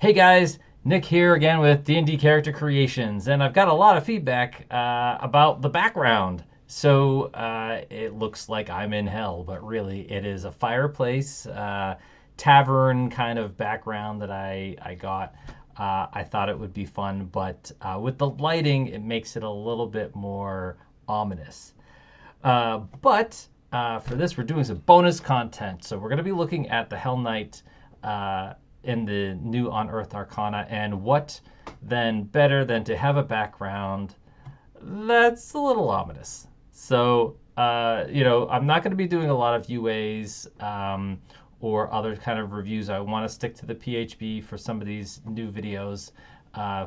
Hey guys, Nick here again with D&D Character Creations, and I've got a lot of feedback about the background. It looks like I'm in hell, but really it is a fireplace, tavern kind of background that I got. I thought it would be fun, but with the lighting, it makes it a little bit more ominous. But for this, we're doing some bonus content. So we're going to be looking at the Hell Knight uh, in the new Unearthed Arcana, and what then better than to have a background that's a little ominous. I'm not going to be doing a lot of UAs or other kind of reviews. I want to stick to the PHB for some of these new videos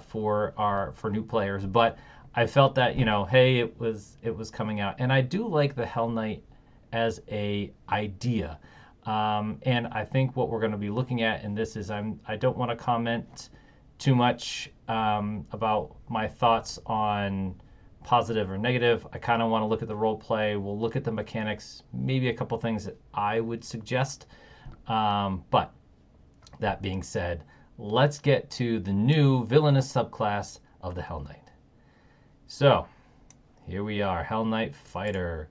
for new players, but I felt that hey, it was coming out, and I do like the Hell Knight as a idea. And I think what we're going to be looking at in this is I don't want to comment too much about my thoughts on positive or negative. I kind of want to look at the role play. We'll look at the mechanics, maybe a couple things that I would suggest. But that being said, let's get to the new villainous subclass of the Hell Knight. So here we are, Hell Knight Fighter.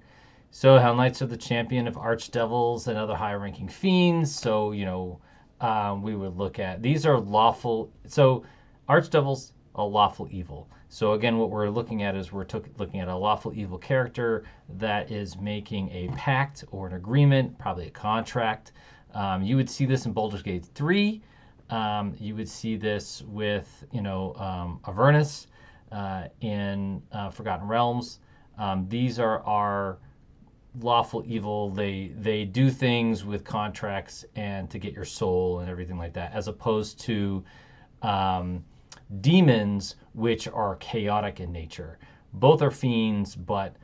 So Hell Knights are the champion of archdevils and other high-ranking fiends. We would look at these are lawful. So archdevils, a lawful evil. So again, what we're looking at is looking at a lawful evil character that is making a pact or an agreement, probably a contract. You would see this in Baldur's Gate 3. You would see this with Avernus in Forgotten Realms. These are our lawful evil. They do things with contracts and to get your soul and everything like that, as opposed to demons, which are chaotic in nature. Both are fiends, but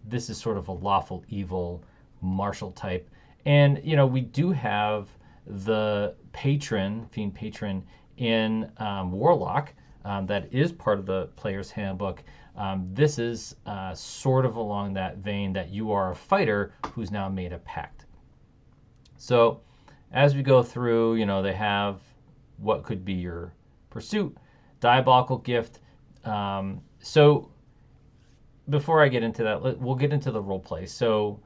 this is sort of a lawful evil martial type. And we do have the fiend patron in Warlock. That is part of the player's handbook. This is sort of along that vein, that you are a fighter who's now made a pact. So as we go through, they have what could be your pursuit, diabolical gift. So before I get into that, we'll get into the role play. So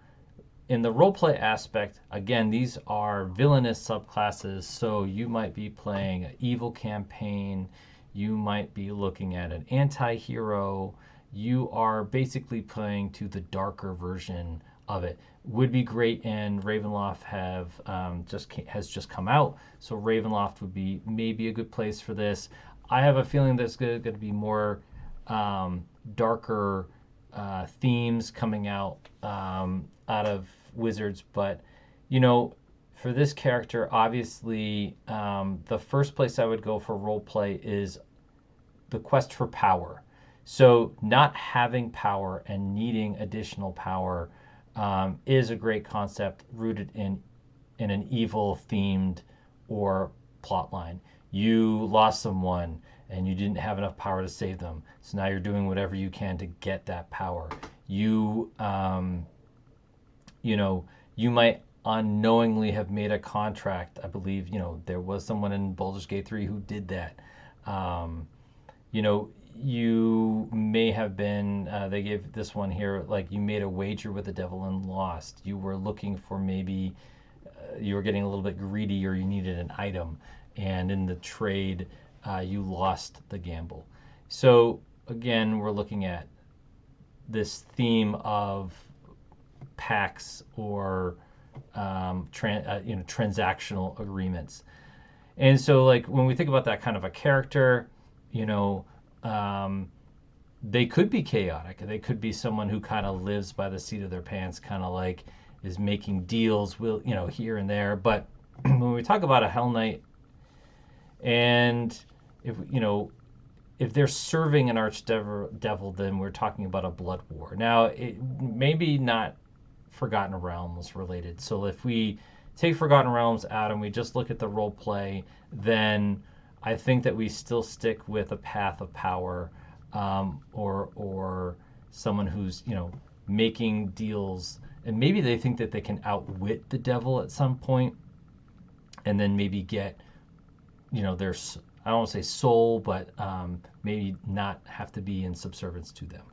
in the role play aspect, again, these are villainous subclasses. So you might be playing an evil campaign. You might be looking at an anti-hero. You are basically playing to the darker version of it. Would be great, and Ravenloft has just come out, so Ravenloft would be maybe a good place for this. I have a feeling there's going to be more darker themes coming out of Wizards, but for this character, obviously, the first place I would go for role play is the quest for power. So not having power and needing additional power is a great concept rooted in an evil themed or plot line. You lost someone and you didn't have enough power to save them, so now you're doing whatever you can to get that power. You might unknowingly have made a contract. I believe there was someone in Baldur's Gate 3 who did that. You may have been, they gave this one here, like you made a wager with the devil and lost. You were looking for maybe, you were getting a little bit greedy, or you needed an item, and in the trade, you lost the gamble. So again, we're looking at this theme of pacts or transactional agreements. And so, like, when we think about that kind of a character, they could be chaotic. They could be someone who kind of lives by the seat of their pants, kind of like is making deals, here and there. But when we talk about a Hell Knight, and if they're serving an archdevil, then we're talking about a blood war. Now, it maybe not Forgotten Realms related. So if we take Forgotten Realms out and we just look at the role play, then I think that we still stick with a path of power, or someone who's making deals, and maybe they think that they can outwit the devil at some point, and then maybe get there's, I don't want to say soul, but maybe not have to be in subservience to them.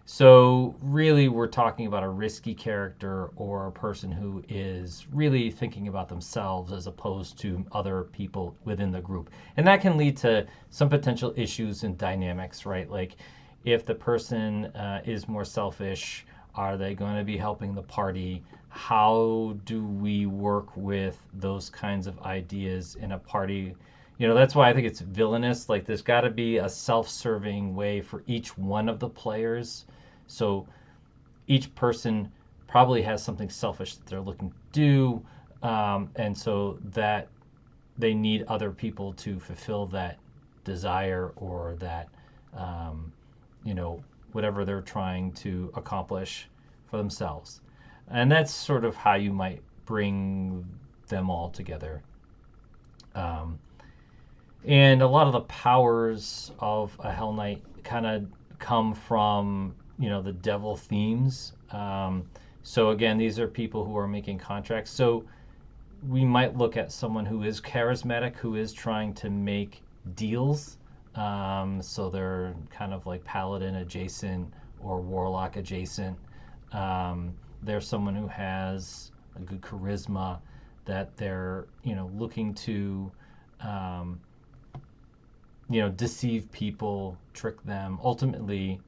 So really, we're talking about a risky character or a person who is really thinking about themselves as opposed to other people within the group. And that can lead to some potential issues and dynamics, right? Like if the person is more selfish, are they going to be helping the party? How do we work with those kinds of ideas in a party? That's why I think it's villainous. Like there's got to be a self-serving way for each one of the players. So each person probably has something selfish that they're looking to do, and so that they need other people to fulfill that desire or that, um, whatever they're trying to accomplish for themselves. And that's sort of how you might bring them all together. Um, and a lot of the powers of a Hell Knight kind of come from the devil themes. So again, these are people who are making contracts. So we might look at someone who is charismatic, who is trying to make deals. So they're kind of like paladin adjacent or warlock adjacent. There's someone who has a good charisma that they're looking to um, deceive people, trick them. Ultimately,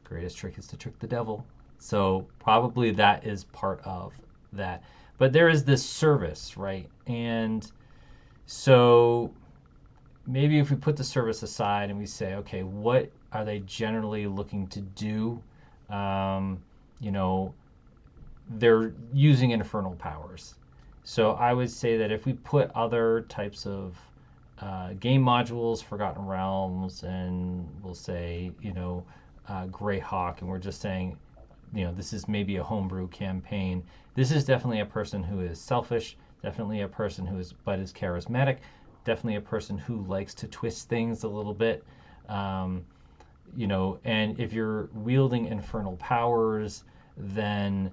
greatest trick is to trick the devil. So probably that is part of that. But there is this service, right? And so maybe if we put the service aside and we say, okay, what are they generally looking to do? Um, you know, they're using infernal powers. So I would say that if we put other types of game modules, Forgotten Realms, and we'll say, Greyhawk, and we're just saying, this is maybe a homebrew campaign. This is definitely a person who is selfish, definitely a person who is charismatic, definitely a person who likes to twist things a little bit. And if you're wielding infernal powers, then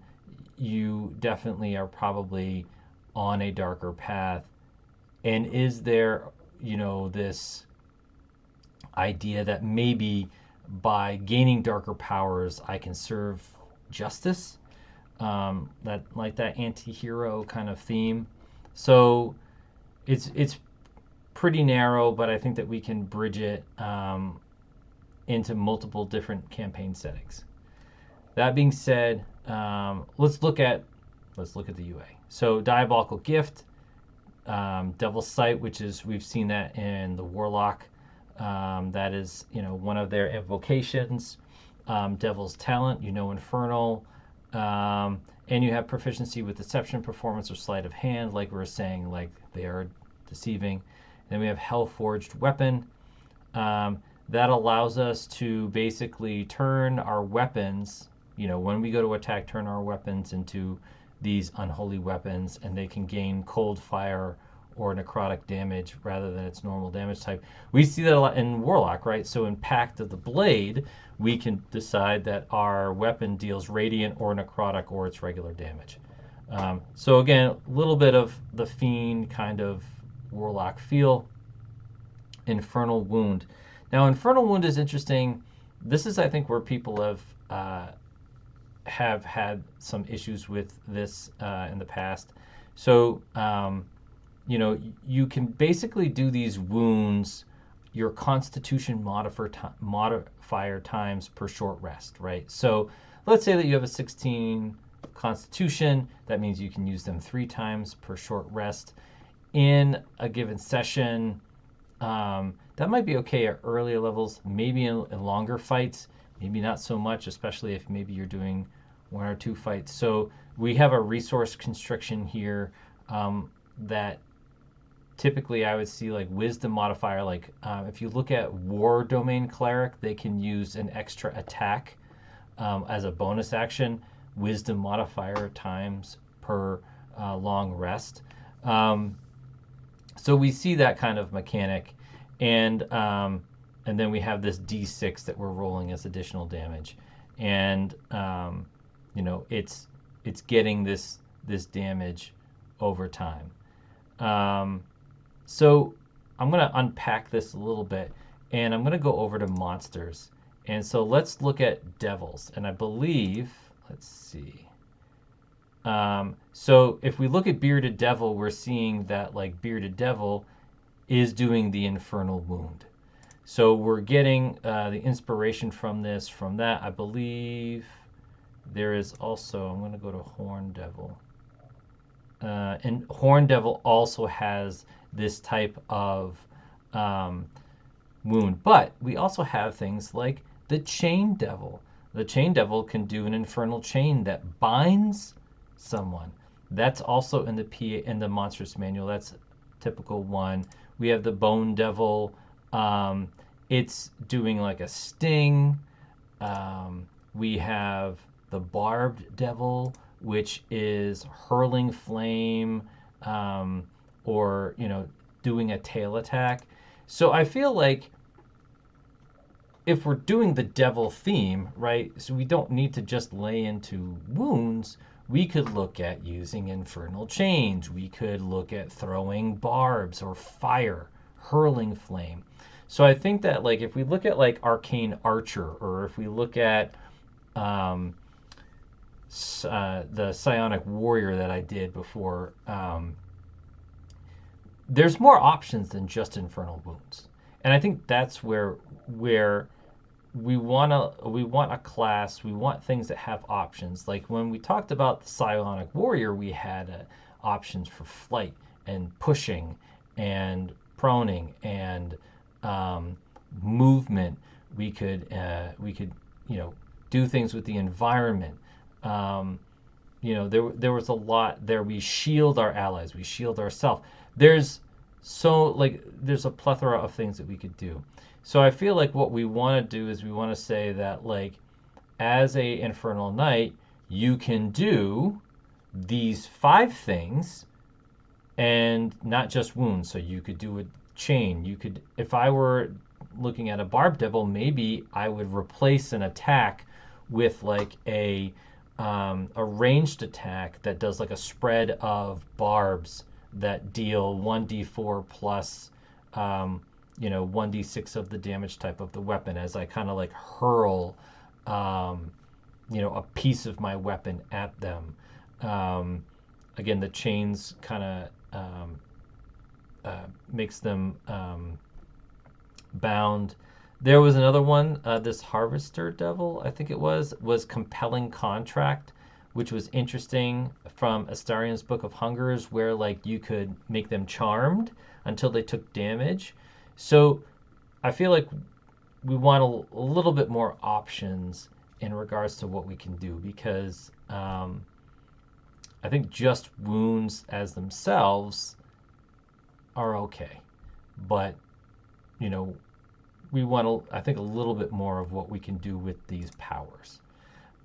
you definitely are probably on a darker path. And is there, this idea that maybe by gaining darker powers, I can serve justice? That like that anti-hero kind of theme. So it's pretty narrow, but I think that we can bridge it into multiple different campaign settings. That being said, let's look at the UA. So Diabolical Gift, Devil's Sight, which is, we've seen that in the Warlock. That is, one of their invocations. Devil's Talent, Infernal. And you have proficiency with Deception, Performance, or Sleight of Hand, like we were saying, like they are deceiving. Then we have Hellforged Weapon. That allows us to basically turn our weapons, when we go to attack, turn our weapons into these unholy weapons, and they can gain cold fire or necrotic damage rather than its normal damage type. We see that a lot in Warlock, right? So in Pact of the Blade, we can decide that our weapon deals radiant or necrotic or its regular damage. So again, a little bit of the Fiend kind of Warlock feel. Infernal Wound. Now, Infernal Wound is interesting. This is, I think, where people have had some issues with this in the past. So, you can basically do these wounds your Constitution modifier times per short rest, right? So let's say that you have a 16 Constitution. That means you can use them 3 times per short rest in a given session. That might be okay at earlier levels, maybe in longer fights, maybe not so much, especially if maybe you're doing 1 or 2 fights. So we have a resource constriction here that typically I would see like wisdom modifier. Like if you look at War Domain Cleric, they can use an extra attack as a bonus action, wisdom modifier times per long rest. So we see that kind of mechanic, and then we have this D6 that we're rolling as additional damage, and it's getting this damage over time. So I'm going to unpack this a little bit, and I'm going to go over to monsters. And so let's look at devils. And I believe, let's see. So if we look at Bearded Devil, we're seeing that like Bearded Devil is doing the Infernal Wound. So we're getting the inspiration from this, from that. I believe there is also, I'm going to go to Horn Devil. And Horn Devil also has this type of wound. But we also have things like the Chain Devil. The Chain Devil can do an infernal chain that binds someone. That's also in the Monstrous Manual. That's typical one. We have the Bone Devil. It's doing like a sting. We have the Barbed Devil, which is hurling flame, or doing a tail attack. So I feel like if we're doing the devil theme, right, so we don't need to just lay into wounds. We could look at using infernal chains. We could look at throwing barbs or fire, hurling flame. So I think that like if we look at like Arcane Archer, or if we look at the Psionic Warrior that I did before, there's more options than just infernal wounds. And I think that's where we want a class, we want things that have options. Like when we talked about the Psionic Warrior, we had options for flight and pushing and proning and movement. We could do things with the environment. There was a lot there. We shield our allies, we shield ourselves. There's a plethora of things that we could do. So I feel like what we want to do is we want to say that like as a Infernal Knight, you can do these 5 things and not just wounds. So you could do a chain. You could, if I were looking at a Barbed Devil, maybe I would replace an attack with like a ranged attack that does like a spread of barbs that deal 1d4 plus 1d6 of the damage type of the weapon as I kind of like hurl a piece of my weapon at them. Again, the chains kind of makes them bound. There was another one, this Harvester Devil, I think it was Compelling Contract, which was interesting, from Astarian's Book of Hungers, where like you could make them charmed until they took damage. So I feel like we want a little bit more options in regards to what we can do, because I think just wounds as themselves are okay. But, we want I think, a little bit more of what we can do with these powers.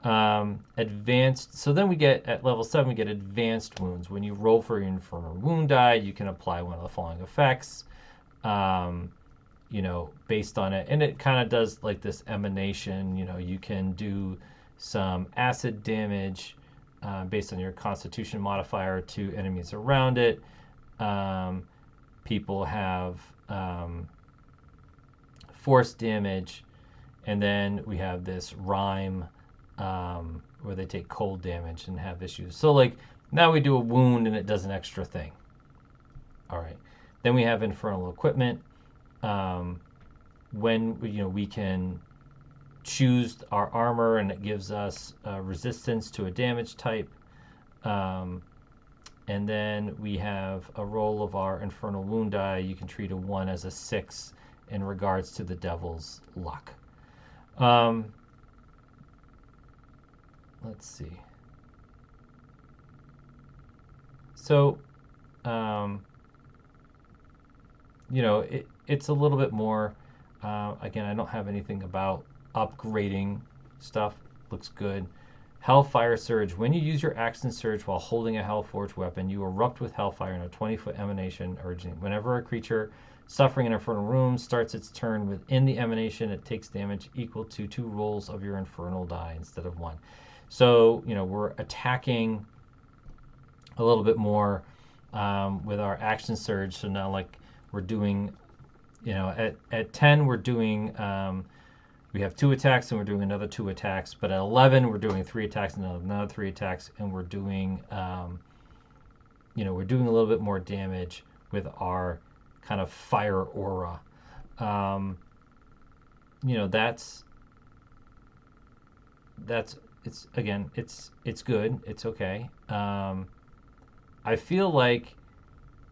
Advanced. So then we get, at level 7, we get advanced wounds. When you roll for your Infernal Wound die, you can apply one of the following effects, based on it. And it kind of does like this emanation. You can do some acid damage based on your Constitution modifier to enemies around it. People have force damage. And then we have this rhyme where they take cold damage and have issues. So like now we do a wound and it does an extra thing. All right. Then we have infernal equipment. When we can choose our armor and it gives us resistance to a damage type. And then we have a roll of our infernal wound die. You can treat a 1 as a 6 in regards to the devil's luck. Let's see. So, it's a little bit more. Again, I don't have anything about upgrading stuff. Looks good. Hellfire Surge. When you use your Action Surge while holding a Hellforged weapon, you erupt with Hellfire in a 20-foot emanation urging. Whenever a creature suffering an infernal wound starts its turn within the emanation, it takes damage equal to 2 rolls of your infernal die instead of 1. So, we're attacking a little bit more with our Action Surge. So now, like, we're doing at 10 we're doing we have 2 attacks and we're doing another 2 attacks. But at 11 we're doing 3 attacks and another 3 attacks, and we're doing we're doing a little bit more damage with our kind of fire aura. That's it's good. It's okay. I feel like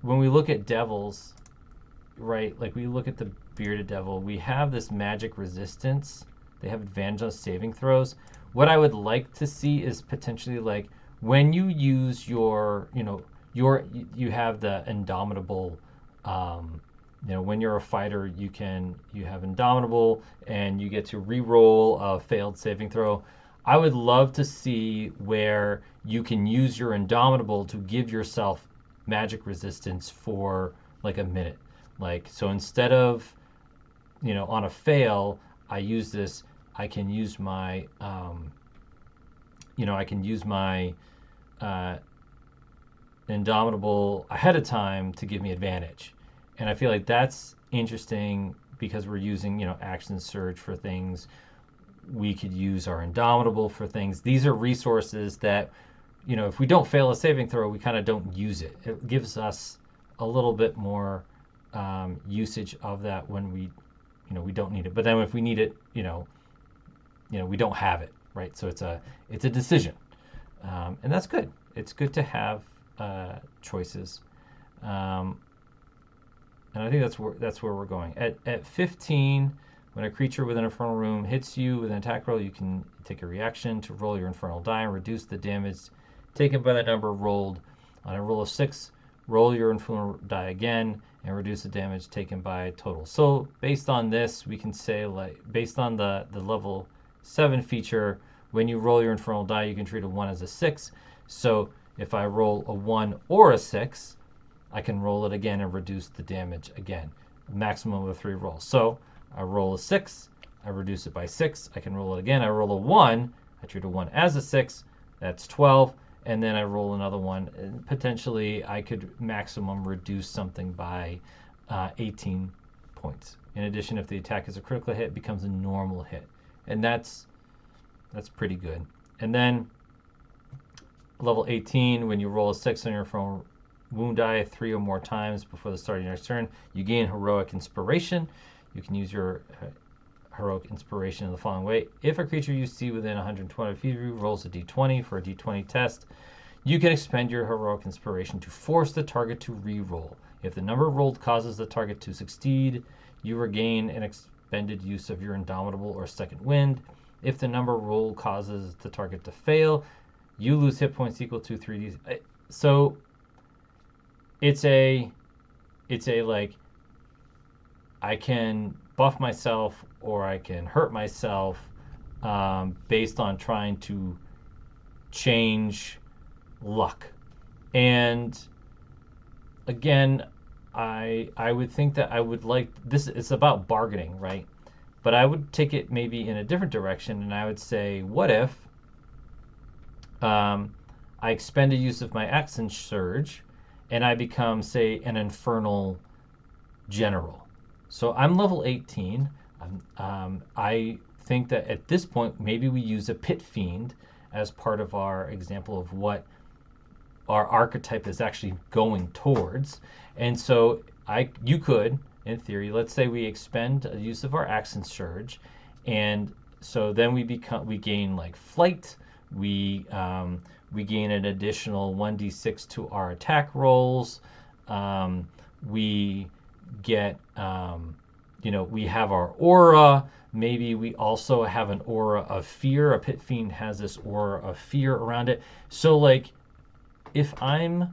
when we look at devils, right? Like we look at the bearded devil, we have this magic resistance. They have advantage on saving throws. What I would like to see is potentially like when you use you have the indomitable. When you're a fighter, you have indomitable, and you get to re-roll a failed saving throw. I would love to see where you can use your indomitable to give yourself magic resistance for like a minute. Like, so instead of, on a fail, I use this, I can use my, indomitable ahead of time to give me advantage. And I feel like that's interesting because we're using, action surge for things. We could use our indomitable for things. These are resources that, if we don't fail a saving throw, we kind of don't use it. It gives us a little bit more usage of that when we don't need it. But then if we need it, we don't have it, right? So it's a decision, and that's good. It's good to have choices, and I think that's where we're going. At 15, when a creature within an infernal room hits you with an attack roll, you can take a reaction to roll your infernal die and reduce the damage taken by the number rolled. On a roll of 6, roll your infernal die again and reduce the damage taken by total. So based on this, we can say, like, based on the level 7 feature, when you roll your infernal die, you can treat a 1 as a 6. So if I roll a 1 or a 6, I can roll it again and reduce the damage again. Maximum of 3 rolls. So I roll a 6, I reduce it by 6, I can roll it again. I roll a 1, I treat a 1 as a 6, that's 12, and then I roll another 1. And potentially I could maximum reduce something by 18 points. In addition, if the attack is a critical hit, it becomes a normal hit. And that's pretty good. And then level 18, when you roll a 6 on your infernal wound die 3 or more times before the start of your next turn, you gain heroic inspiration. You can use your heroic inspiration in the following way. If a creature you see within 120 feet of you rolls a d20 for a d20 test, you can expend your heroic inspiration to force the target to re-roll. If the number rolled causes the target to succeed, you regain an expended use of your indomitable or second wind. If the number rolled causes the target to fail, you lose hit points equal to 3d. So it's a like, I can buff myself or I can hurt myself based on trying to change luck. And again, I would think that I would like this. It's about bargaining, right? But I would take it maybe in a different direction, and I would say, what if I expend a use of my action surge and I become, say, an infernal general? So I'm level 18. I think that at this point, maybe we use a pit fiend as part of our example of what our archetype is actually going towards. And so you could, in theory, let's say we expend a use of our action surge, and so then we gain like flight. We gain an additional 1d6 to our attack rolls. We get we have our aura. Maybe we also have an aura of fear. A pit fiend has this aura of fear around it. So like, if I'm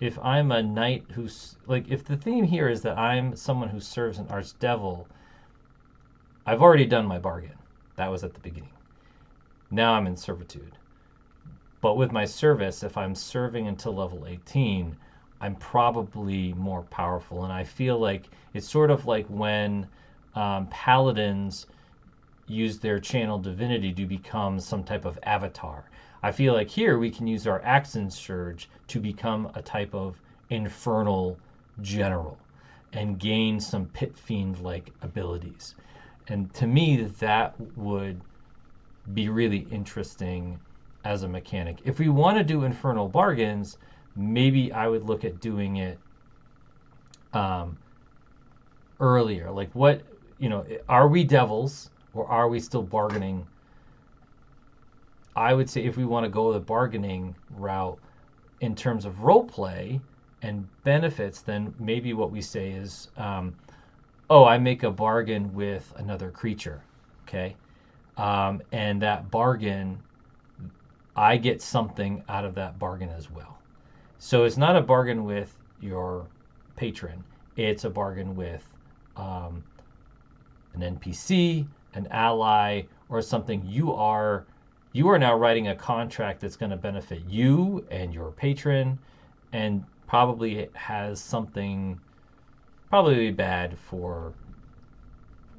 a knight who's like, if the theme here is that I'm someone who serves an archdevil, I've already done my bargain. That was at the beginning. Now I'm in servitude. But with my service, if I'm serving until level 18, I'm probably more powerful. And I feel like it's sort of like when paladins use their channel divinity to become some type of avatar. I feel like here we can use our action surge to become a type of infernal general. and gain some pit fiend-like abilities. And to me, that would be really interesting as a mechanic. If we want to do infernal bargains, maybe I would look at doing it earlier. Like, what, are we devils or are we still bargaining? I would say if we want to go the bargaining route in terms of role play and benefits, then maybe what we say is, oh, I make a bargain with another creature, okay? And that bargain, I get something out of that bargain as well. So it's not a bargain with your patron. It's a bargain with an NPC, an ally, or something. You are now writing a contract that's going to benefit you and your patron, and probably has something probably bad for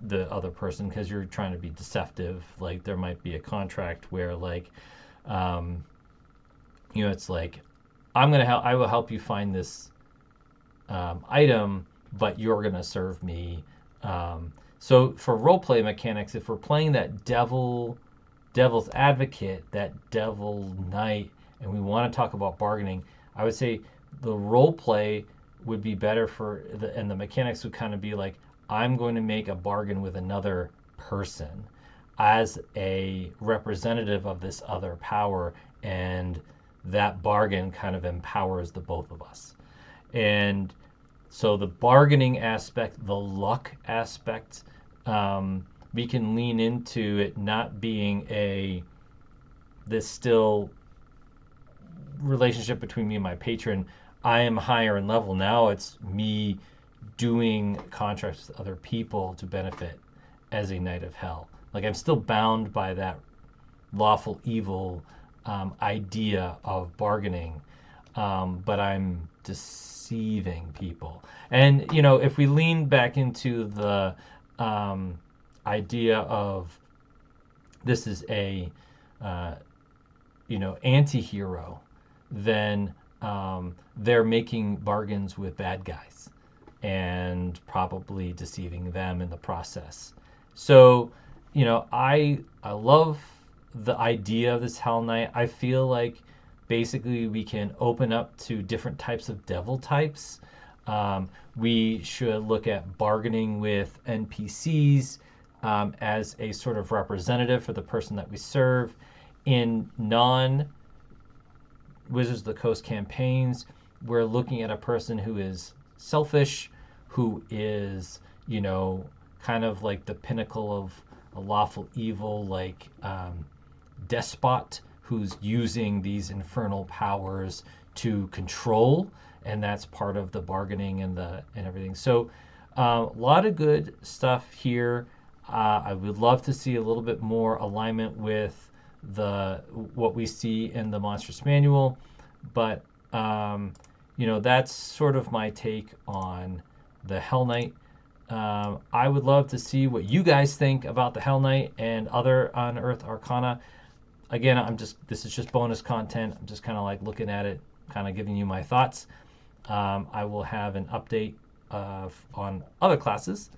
the other person because you're trying to be deceptive. Like, there might be a contract where, like, it's like, I will help you find this item, but you're gonna serve me. So for roleplay mechanics, if we're playing that devil's advocate, that devil knight, and we want to talk about bargaining, I would say the roleplay would be better and the mechanics would kind of be like, I'm going to make a bargain with another person as a representative of this other power, and that bargain kind of empowers the both of us. And so the bargaining aspect, the luck aspect, we can lean into it not being this still relationship between me and my patron. I am higher in level now. It's me doing contracts with other people to benefit as a Knight of Hell. Like, I'm still bound by that lawful evil idea of bargaining, but I'm deceiving people. And, if we lean back into the idea of this is a, anti-hero, then they're making bargains with bad guys and probably deceiving them in the process. So, I love the idea of this Hell Knight. I feel like basically we can open up to different types of devil types. We should look at bargaining with NPCs as a sort of representative for the person that we serve. In non-Wizards of the Coast campaigns, we're looking at a person who is selfish, who is, kind of like the pinnacle of a lawful evil, like despot, who's using these infernal powers to control, and that's part of the bargaining and everything. So a lot of good stuff here. I would love to see a little bit more alignment with what we see in the Monstrous Manual, but that's sort of my take on the Hell Knight. I would love to see what you guys think about the Hell Knight and other Unearthed Arcana. Again, this is just bonus content. I'm just kind of like looking at it, kind of giving you my thoughts. I will have an update on other classes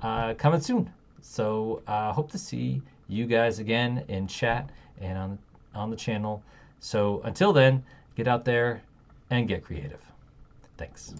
coming soon. So hope to see you guys again in chat and on the channel. So until then, get out there and get creative. Thanks.